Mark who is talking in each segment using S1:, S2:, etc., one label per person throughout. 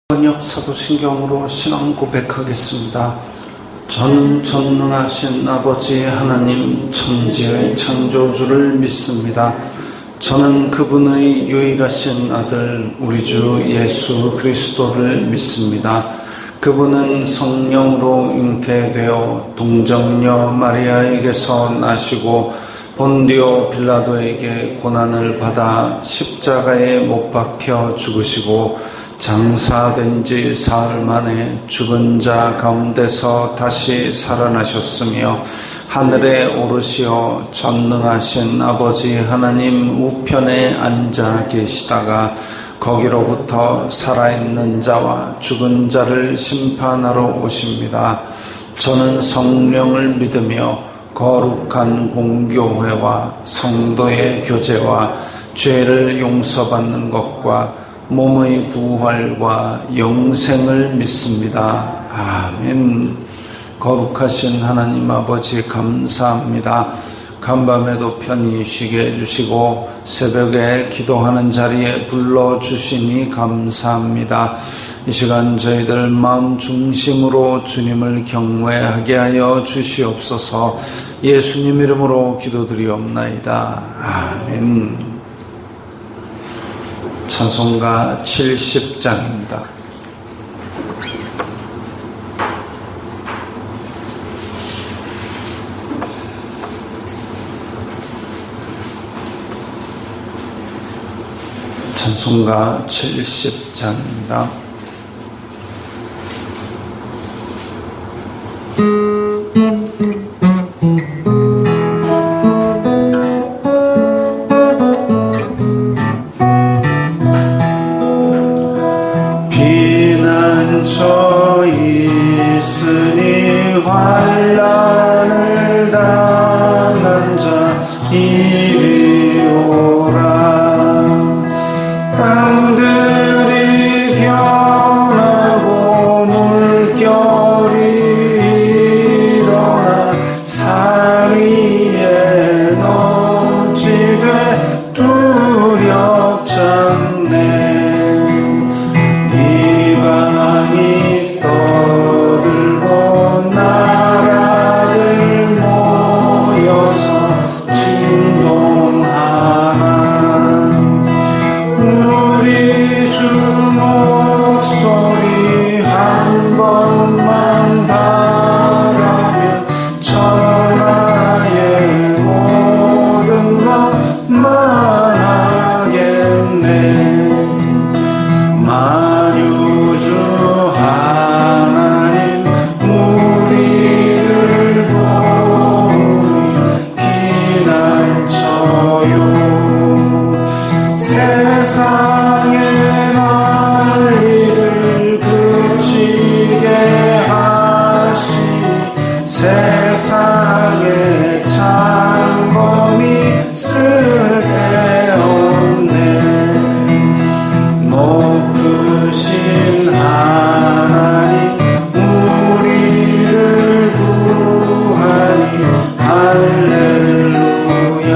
S1: 번역 사도신경으로 신앙 고백하겠습니다. 저는 전능하신 아버지 하나님 천지의 창조주를 믿습니다. 저는 그분의 유일하신 아들 우리 주 예수 그리스도를 믿습니다. 그분은 성령으로 잉태되어 동정녀 마리아에게서 나시고 본디오 빌라도에게 고난을 받아 십자가에 못 박혀 죽으시고 장사된 지 사흘 만에 죽은 자 가운데서 다시 살아나셨으며 하늘에 오르시어 전능하신 아버지 하나님 우편에 앉아 계시다가 거기로부터 살아있는 자와 죽은 자를 심판하러 오십니다. 저는 성령을 믿으며 거룩한 공교회와 성도의 교제와 죄를 용서받는 것과 몸의 부활과 영생을 믿습니다. 아멘. 거룩하신 하나님 아버지 감사합니다. 간밤에도 편히 쉬게 해주시고 새벽에 기도하는 자리에 불러주시니 감사합니다. 이 시간 저희들 마음 중심으로 주님을 경외하게 하여 주시옵소서. 예수님 이름으로 기도드리옵나이다. 아멘. 찬송가 70장입니다. 찬송가 70장입니다.
S2: 피난처 있으니 환난을 당한 자 이리 오라. 땅들이 변하고 물결이 일어나 산 위에 넘치되 두렵지 않네. 이방이 떠들고 나라들 모여서 진동하나. 우리 주 목소리 한 번만 바라면 천하의 모든 것만 하겠네. 만유주 하나님 우리를 보니 피난처요. 세상의 난리를 그치게 하시니 세상의 창검이 쓸데없네. 높으신 하나님 우리를 구하니 할렐루야.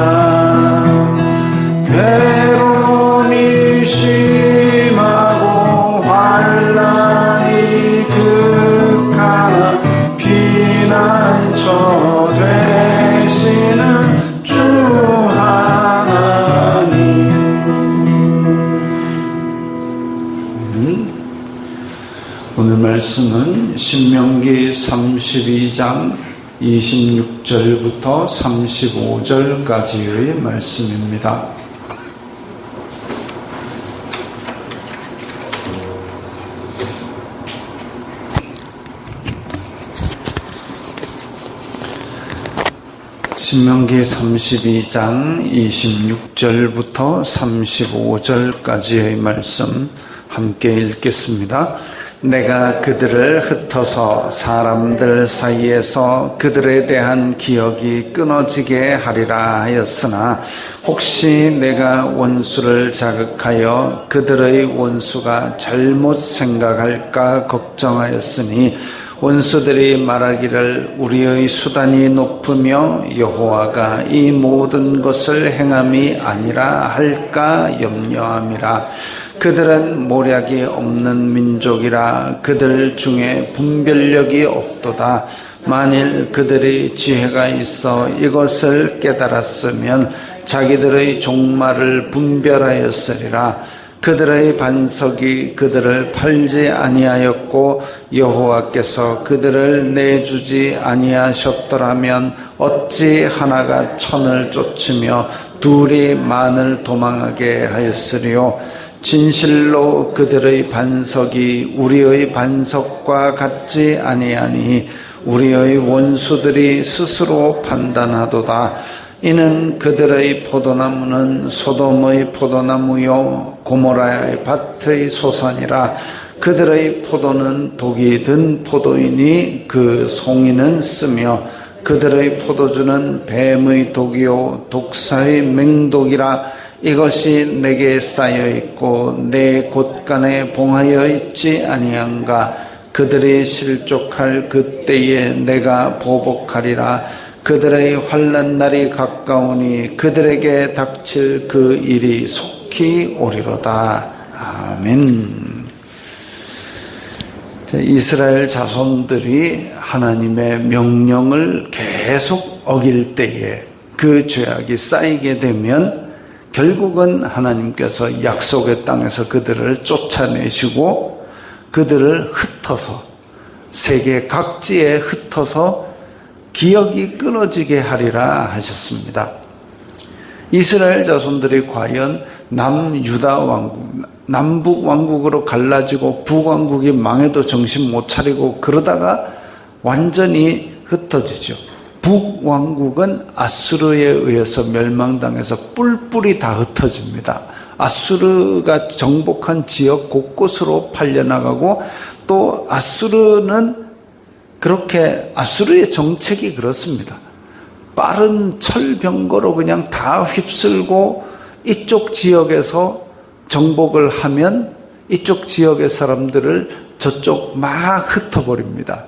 S2: 괴로움이 심하고 환난이 극하나 피난처 되시는 주 하나님. 오늘 말씀은 신명기 32장 26절부터 35절까지의 말씀입니다. 신명기 32장 26절부터 35절까지의 말씀 함께 읽겠습니다. 내가 그들을 흩어서 사람들 사이에서 그들에 대한 기억이 끊어지게 하리라 하였으나 혹시 내가 원수를 자극하여 그들의 원수가 잘못 생각할까 걱정하였으니 원수들이 말하기를 우리의 수단이 높으며 여호와가 이 모든 것을 행함이 아니라 할까 염려함이라. 그들은 모략이 없는 민족이라 그들 중에 분별력이 없도다. 만일 그들이 지혜가 있어 이것을 깨달았으면 자기들의 종말을 분별하였으리라. 그들의 반석이 그들을 팔지 아니하였고 여호와께서 그들을 내주지 아니하셨더라면 어찌 하나가 천을 쫓으며 둘이 만을 도망하게 하였으리요. 진실로 그들의 반석이 우리의 반석과 같지 아니하니 우리의 원수들이 스스로 판단하도다. 이는 그들의 포도나무는 소돔의 포도나무요 고모라의 밭의 소산이라. 그들의 포도는 독이 든 포도이니 그 송이는 쓰며 그들의 포도주는 뱀의 독이요 독사의 맹독이라. 이것이 내게 쌓여 있고 내 곳간에 봉하여 있지 아니한가. 그들이 실족할 그때에 내가 보복하리라. 그들의 환난 날이 가까우니 그들에게 닥칠 그 일이 속히 오리로다. 아멘. 이스라엘 자손들이 하나님의 명령을 계속 어길 때에 그 죄악이 쌓이게 되면 결국은 하나님께서 약속의 땅에서 그들을 쫓아내시고 그들을 흩어서 세계 각지에 흩어서 기억이 끊어지게 하리라 하셨습니다. 이스라엘 자손들이 과연 남유다 왕국, 남북 왕국으로 갈라지고 북왕국이 망해도 정신 못 차리고 그러다가 완전히 흩어지죠. 북왕국은 아수르에 의해서 멸망당해서 뿔뿔이 다 흩어집니다. 아수르가 정복한 지역 곳곳으로 팔려나가고 또 아수르는 그렇게 아수르의 정책이 그렇습니다. 빠른 철병거로 그냥 다 휩쓸고 이쪽 지역에서 정복을 하면 이쪽 지역의 사람들을 저쪽 막 흩어버립니다.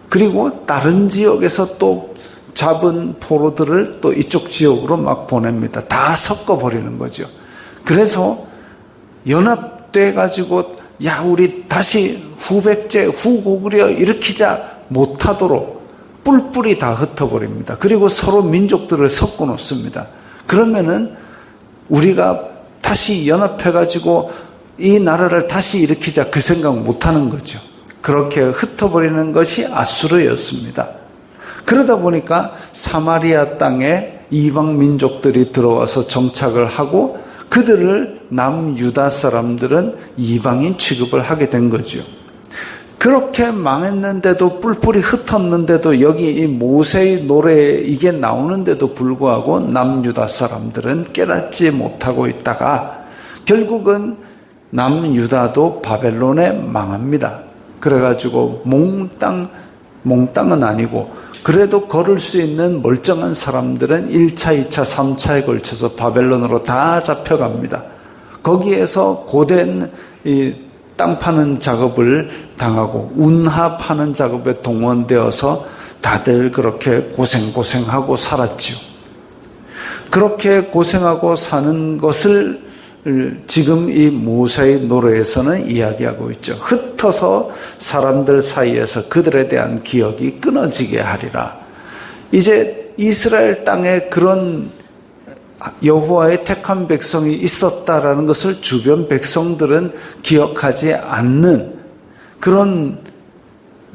S2: 그리고 다른 지역에서 또 잡은 포로들을 또 이쪽 지역으로 막 보냅니다. 다 섞어버리는 거죠. 그래서 연합돼 가지고 야 우리 다시 후백제 후고구려 일으키자 못하도록 뿔뿔이 다 흩어버립니다. 그리고 서로 민족들을 섞어 놓습니다. 그러면은 우리가 다시 연합해가지고 이 나라를 다시 일으키자 그 생각 못하는 거죠. 그렇게 흩어버리는 것이 아수르였습니다. 그러다 보니까 사마리아 땅에 이방 민족들이 들어와서 정착을 하고 그들을 남유다 사람들은 이방인 취급을 하게 된 거죠. 그렇게 망했는데도 뿔뿔이 흩었는데도 여기 이 모세의 노래에 이게 나오는데도 불구하고 남유다 사람들은 깨닫지 못하고 있다가 결국은 남유다도 바벨론에 망합니다. 그래가지고 몽땅은 아니고 그래도 걸을 수 있는 멀쩡한 사람들은 1차, 2차, 3차에 걸쳐서 바벨론으로 다 잡혀갑니다. 거기에서 고된 이 땅 파는 작업을 당하고 운하 파는 작업에 동원되어서 다들 그렇게 고생하고 살았지요. 그렇게 고생하고 사는 것을 지금 이 모세의 노래에서는 이야기하고 있죠. 흩어서 사람들 사이에서 그들에 대한 기억이 끊어지게 하리라. 이제 이스라엘 땅에 그런 여호와의 택한 백성이 있었다라는 것을 주변 백성들은 기억하지 않는 그런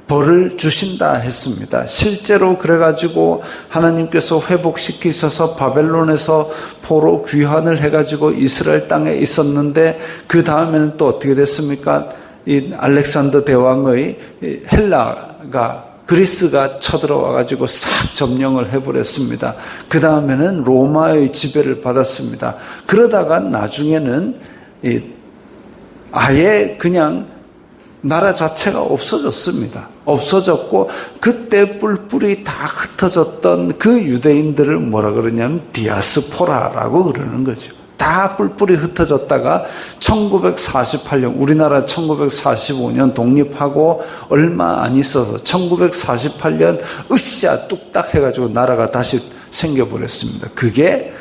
S2: 벌을 주신다 했습니다. 실제로 그래가지고 하나님께서 회복시키셔서 바벨론에서 포로 귀환을 해가지고 이스라엘 땅에 있었는데 그 다음에는 또 어떻게 됐습니까? 이 알렉산더 대왕의 헬라가 그리스가 쳐들어와가지고 싹 점령을 해버렸습니다. 그 다음에는 로마의 지배를 받았습니다. 그러다가 나중에는 아예 그냥 나라 자체가 없어졌습니다. 없어졌고 그때 뿔뿔이 다 흩어졌던 그 유대인들을 뭐라 그러냐면 디아스포라라고 그러는 거죠. 다 다 뿔뿔이 흩어졌다가 1948년, 우리나라 1945년 독립하고 얼마 안 있어서 1948년 으쌰 뚝딱 해가지고 나라가 다시 생겨버렸습니다. 그게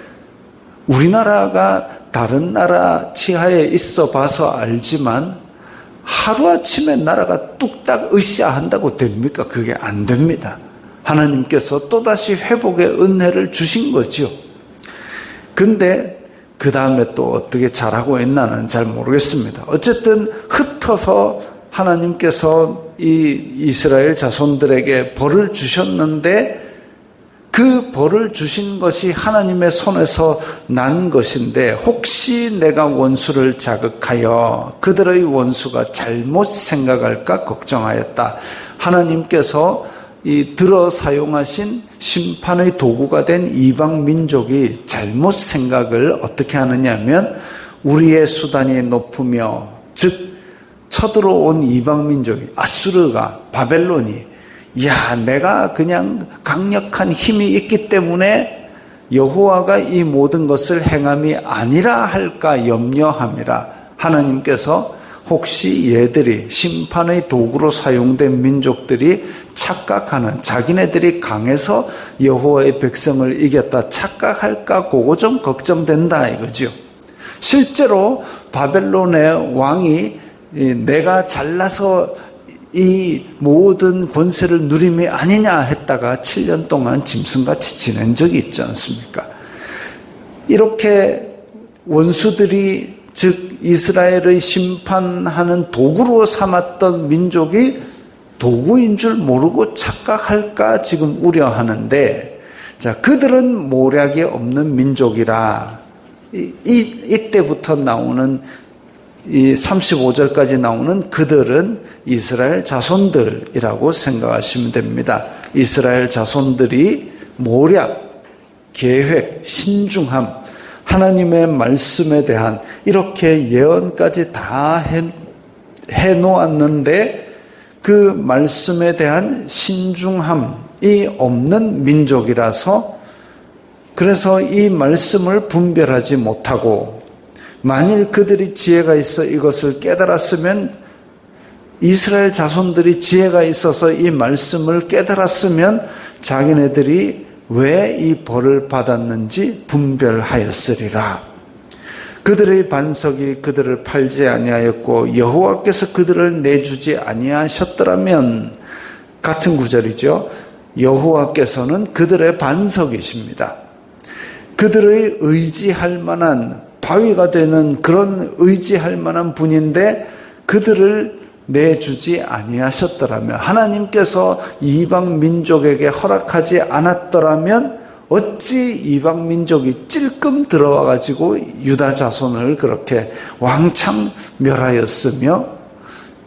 S2: 우리나라가 다른 나라 치하에 있어 봐서 알지만 하루아침에 나라가 뚝딱 으쌰 한다고 됩니까? 그게 안 됩니다. 하나님께서 또다시 회복의 은혜를 주신 거죠. 근데 그 다음에 또 어떻게 잘하고 있나는 잘 모르겠습니다. 어쨌든 흩어서 하나님께서 이 이스라엘 자손들에게 벌을 주셨는데 그 벌을 주신 것이 하나님의 손에서 난 것인데 혹시 내가 원수를 자극하여 그들의 원수가 잘못 생각할까 걱정하였다. 하나님께서 이 들어 사용하신 심판의 도구가 된 이방 민족이 잘못 생각을 어떻게 하느냐 하면 우리의 수단이 높으며 즉 쳐들어온 이방 민족이 아수르가 바벨론이 야 내가 그냥 강력한 힘이 있기 때문에 여호와가 이 모든 것을 행함이 아니라 할까 염려함이라. 하나님께서 혹시 얘들이 심판의 도구로 사용된 민족들이 착각하는 자기네들이 강해서 여호와의 백성을 이겼다 착각할까 그거 좀 걱정된다 이거죠. 실제로 바벨론의 왕이 내가 잘나서 이 모든 권세를 누림이 아니냐 했다가 7년 동안 짐승같이 지낸 적이 있지 않습니까? 이렇게 원수들이 즉 이스라엘의 심판하는 도구로 삼았던 민족이 도구인 줄 모르고 착각할까 지금 우려하는데 자 그들은 모략이 없는 민족이라 이때부터 나오는 이 35절까지 나오는 그들은 이스라엘 자손들이라고 생각하시면 됩니다. 이스라엘 자손들이 모략, 계획, 신중함, 하나님의 말씀에 대한 이렇게 예언까지 다 해놓았는데 그 말씀에 대한 신중함이 없는 민족이라서 그래서 이 말씀을 분별하지 못하고 만일 그들이 지혜가 있어 이것을 깨달았으면 이스라엘 자손들이 지혜가 있어서 이 말씀을 깨달았으면 자기네들이 왜 이 벌을 받았는지 분별하였으리라. 그들의 반석이 그들을 팔지 아니하였고 여호와께서 그들을 내주지 아니하셨더라면 같은 구절이죠. 여호와께서는 그들의 반석이십니다. 그들의 의지할 만한 바위가 되는 그런 의지할 만한 분인데 그들을 내주지 아니하셨더라면 하나님께서 이방 민족에게 허락하지 않았더라면 어찌 이방 민족이 찔끔 들어와 가지고 유다 자손을 그렇게 왕창 멸하였으며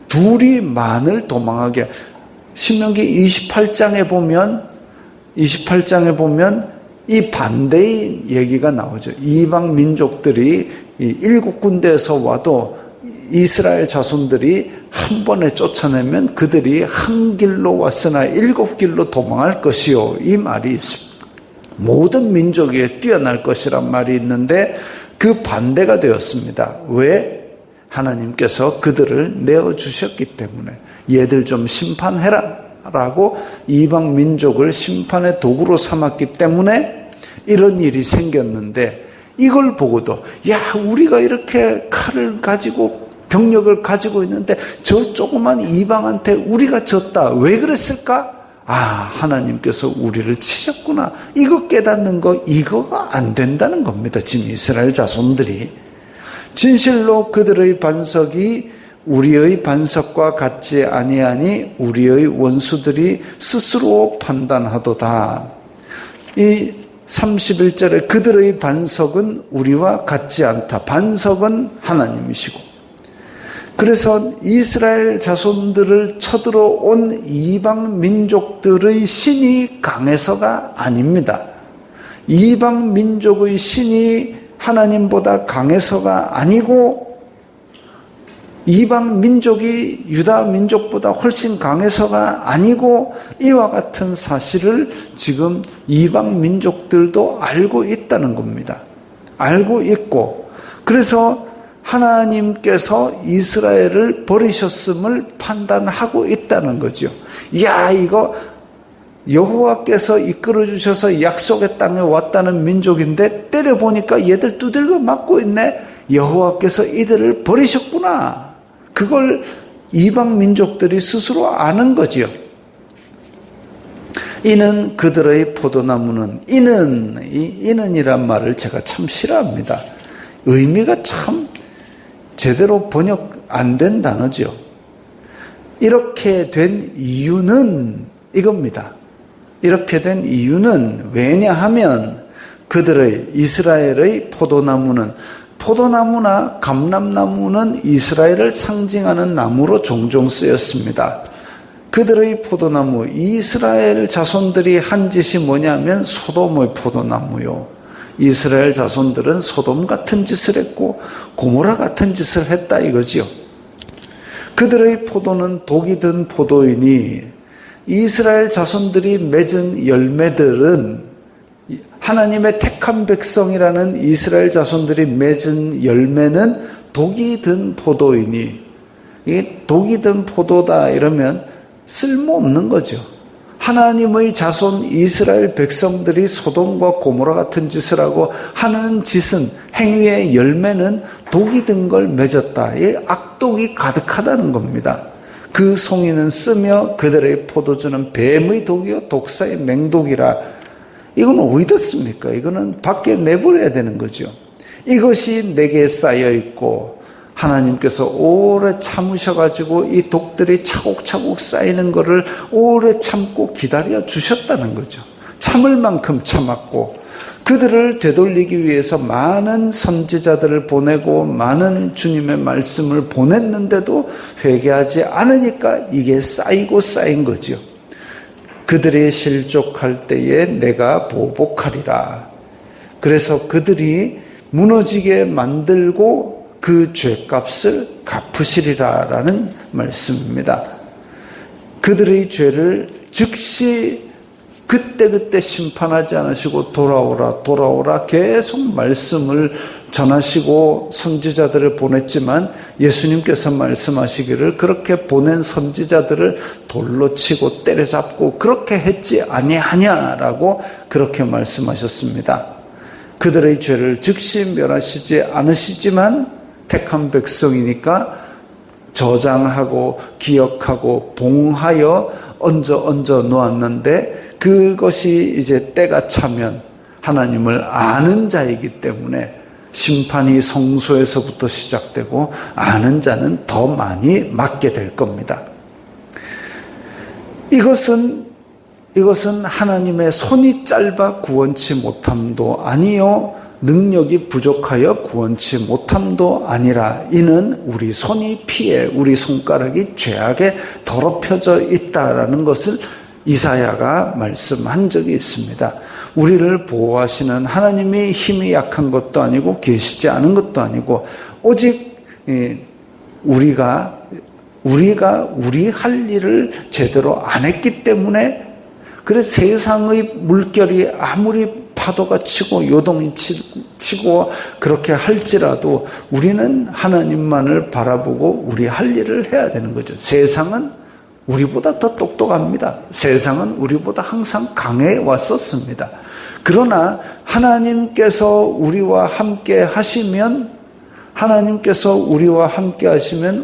S2: 둘이 만을 도망하게 신명기 28장에 보면 이 반대의 얘기가 나오죠. 이방 민족들이 7군데에서 와도 이스라엘 자손들이 한 번에 쫓아내면 그들이 한 길로 왔으나 7길로 도망할 것이요. 이 말이 있습니다. 모든 민족이 뛰어날 것이란 말이 있는데 그 반대가 되었습니다. 왜? 하나님께서 그들을 내어주셨기 때문에 얘들 좀 심판해라 라고 이방 민족을 심판의 도구로 삼았기 때문에 이런 일이 생겼는데 이걸 보고도 야 우리가 이렇게 칼을 가지고 병력을 가지고 있는데 저 조그만 이방한테 우리가 졌다. 왜 그랬을까? 아 하나님께서 우리를 치셨구나. 이거 깨닫는 거 이거가 안 된다는 겁니다. 지금 이스라엘 자손들이. 진실로 그들의 반석이 우리의 반석과 같지 아니하니 우리의 원수들이 스스로 판단하도다. 이 31절에 그들의 반석은 우리와 같지 않다. 반석은 하나님이시고 그래서 이스라엘 자손들을 쳐들어온 이방 민족들의 신이 강해서가 아닙니다. 이방 민족의 신이 하나님보다 강해서가 아니고 이방 민족이 유다 민족보다 훨씬 강해서가 아니고 이와 같은 사실을 지금 이방 민족들도 알고 있다는 겁니다. 알고 있고 그래서 하나님께서 이스라엘을 버리셨음을 판단하고 있다는 거죠. 야, 이거 여호와께서 이끌어 주셔서 약속의 땅에 왔다는 민족인데 때려보니까 얘들 두들겨 맞고 있네. 여호와께서 이들을 버리셨구나. 그걸 이방 민족들이 스스로 아는 거지요. 이는 그들의 포도나무는, 이는이란 말을 제가 참 싫어합니다. 의미가 참 제대로 번역 안 된 단어죠. 이렇게 된 이유는 이겁니다. 이렇게 된 이유는 왜냐하면 그들의 이스라엘의 포도나무나 감람나무는 이스라엘을 상징하는 나무로 종종 쓰였습니다. 그들의 포도나무, 이스라엘 자손들이 한 짓이 뭐냐면 소돔의 포도나무요. 이스라엘 자손들은 소돔 같은 짓을 했고 고모라 같은 짓을 했다 이거지요. 그들의 포도는 독이 든 포도이니 이스라엘 자손들이 맺은 열매들은 하나님의 택한 백성이라는 이스라엘 자손들이 맺은 열매는 독이 든 포도이니, 이게 독이 든 포도다 이러면 쓸모없는 거죠. 하나님의 자손 이스라엘 백성들이 소돔과 고모라 같은 짓을 하고 하는 짓은, 행위의 열매는 독이 든 걸 맺었다. 이 악독이 가득하다는 겁니다. 그 송이는 쓰며 그들의 포도주는 뱀의 독이요 독사의 맹독이라. 이건 어디다 씁니까? 이거는 밖에 내버려야 되는 거죠. 이것이 내게 쌓여 있고 하나님께서 오래 참으셔가지고 이 독들이 차곡차곡 쌓이는 것을 오래 참고 기다려 주셨다는 거죠. 참을 만큼 참았고 그들을 되돌리기 위해서 많은 선지자들을 보내고 많은 주님의 말씀을 보냈는데도 회개하지 않으니까 이게 쌓이고 쌓인 거죠. 그들이 실족할 때에 내가 보복하리라. 그래서 그들이 무너지게 만들고 그 죄값을 갚으시리라라는 말씀입니다. 그들의 죄를 즉시 그때그때 심판하지 않으시고 돌아오라 계속 말씀을 전하시고 선지자들을 보냈지만 예수님께서 말씀하시기를 그렇게 보낸 선지자들을 돌로 치고 때려잡고 그렇게 했지 아니하냐라고 그렇게 말씀하셨습니다. 그들의 죄를 즉시 멸하시지 않으시지만 택한 백성이니까 저장하고 기억하고 봉하여 얹어 놓았는데 그것이 이제 때가 차면 하나님을 아는 자이기 때문에 심판이 성소에서부터 시작되고 아는 자는 더 많이 맞게 될 겁니다. 이것은 하나님의 손이 짧아 구원치 못함도 아니요 능력이 부족하여 구원치 못함도 아니라 이는 우리 손이 피해 우리 손가락이 죄악에 더럽혀져 있다라는 것을 이사야가 말씀한 적이 있습니다. 우리를 보호하시는 하나님이 힘이 약한 것도 아니고 계시지 않은 것도 아니고 오직 우리가 우리 할 일을 제대로 안 했기 때문에 그래서 세상의 물결이 아무리 파도가 치고 요동이 치고 그렇게 할지라도 우리는 하나님만을 바라보고 우리 할 일을 해야 되는 거죠. 세상은 우리보다 더 똑똑합니다. 세상은 우리보다 항상 강해 왔었습니다. 그러나 하나님께서 우리와 함께 하시면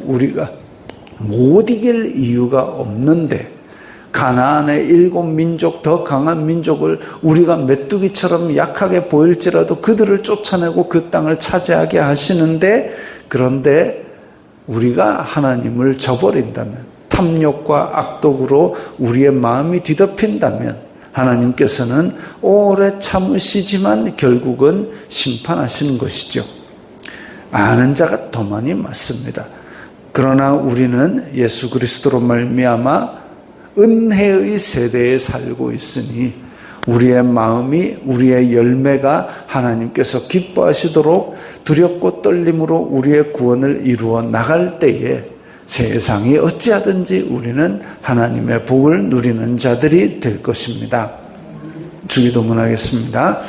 S2: 우리가 못 이길 이유가 없는데 가나안의 7민족 더 강한 민족을 우리가 메뚜기처럼 약하게 보일지라도 그들을 쫓아내고 그 땅을 차지하게 하시는데 그런데 우리가 하나님을 저버린다면 탐욕과 악독으로 우리의 마음이 뒤덮인다면 하나님께서는 오래 참으시지만 결국은 심판하시는 것이죠. 아는 자가 더 많이 맞습니다. 그러나 우리는 예수 그리스도로 말미암아 은혜의 세대에 살고 있으니 우리의 마음이 우리의 열매가 하나님께서 기뻐하시도록 두렵고 떨림으로 우리의 구원을 이루어 나갈 때에 세상이 어찌하든지 우리는 하나님의 복을 누리는 자들이 될 것입니다. 주기도문하겠습니다.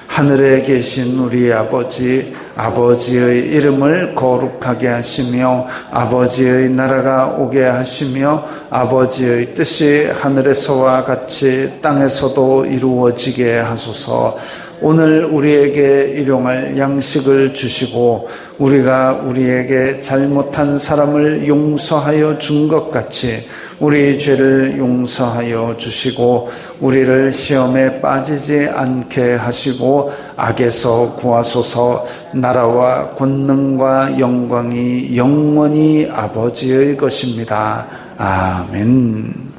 S2: 하늘에 계신 우리 아버지
S1: 아버지의 이름을 거룩하게 하시며 아버지의 나라가 오게 하시며 아버지의 뜻이 하늘에서와 같이 땅에서도 이루어지게 하소서. 오늘 우리에게 일용할 양식을 주시고 우리가 우리에게 잘못한 사람을 용서하여 준 것 같이 우리 죄를 용서하여 주시고 우리를 시험에 빠지지 않게 하시고 악에서 구하소서. 나라와 권능과 영광이 영원히 아버지의 것입니다. 아멘.